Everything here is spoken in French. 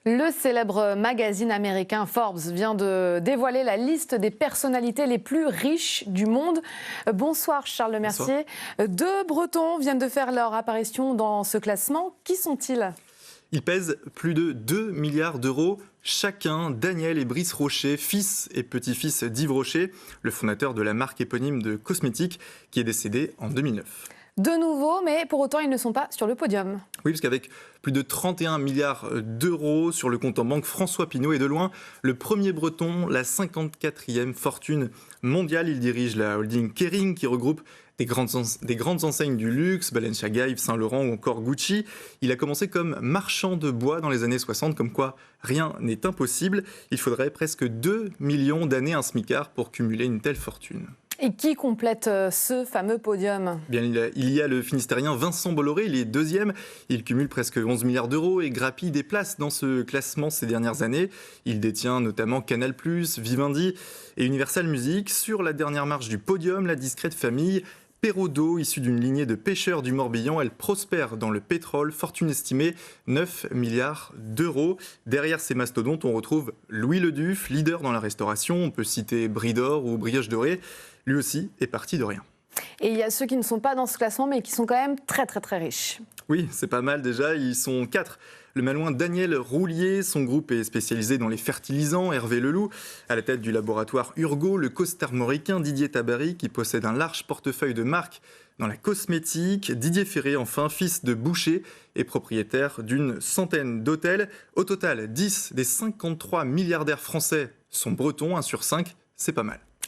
Le célèbre magazine américain Forbes vient de dévoiler la liste des personnalités les plus riches du monde. Bonsoir Charles Bonsoir. Lemercier. Deux Bretons viennent de faire leur apparition dans ce classement. Qui sont-ils ? Ils pèsent plus de 2 milliards d'euros chacun. Daniel et Brice Rocher, fils et petit-fils d'Yves Rocher, le fondateur de la marque éponyme de cosmétiques qui est décédé en 2009. De nouveau, mais pour autant, ils ne sont pas sur le podium. Oui, parce qu'avec plus de 31 milliards d'euros sur le compte en banque, François Pinault est de loin le premier Breton, la 54e fortune mondiale. Il dirige la holding Kering qui regroupe des grandes enseignes du luxe, Balenciaga, Yves Saint Laurent ou encore Gucci. Il a commencé comme marchand de bois dans les années 60, comme quoi rien n'est impossible. Il faudrait presque 2 millions d'années à un smicard pour cumuler une telle fortune. Et qui complète ce fameux podium ? Bien, il y a le Finistérien Vincent Bolloré, il est deuxième, il cumule presque 11 milliards d'euros et grappille des places dans ce classement ces dernières années. Il détient notamment Canal+, Vivendi et Universal Music. Sur la dernière marche du podium, la discrète famille Perraudot, issue d'une lignée de pêcheurs du Morbihan, elle prospère dans le pétrole, fortune estimée 9 milliards d'euros. Derrière ces mastodontes, on retrouve Louis Leduf, leader dans la restauration, on peut citer Brie d'Or ou Brioche Dorée. Lui aussi est parti de rien. Et il y a ceux qui ne sont pas dans ce classement, mais qui sont quand même très très très riches. Oui, c'est pas mal déjà, ils sont 4. Le malouin Daniel Roulier, son groupe est spécialisé dans les fertilisants. Hervé Leloup, à la tête du laboratoire Urgo, le costarmoricain Didier Tabary, qui possède un large portefeuille de marques dans la cosmétique. Didier Ferré, enfin, fils de boucher et propriétaire d'une centaine d'hôtels. Au total, 10 des 53 milliardaires français sont bretons, 1 sur 5, c'est pas mal.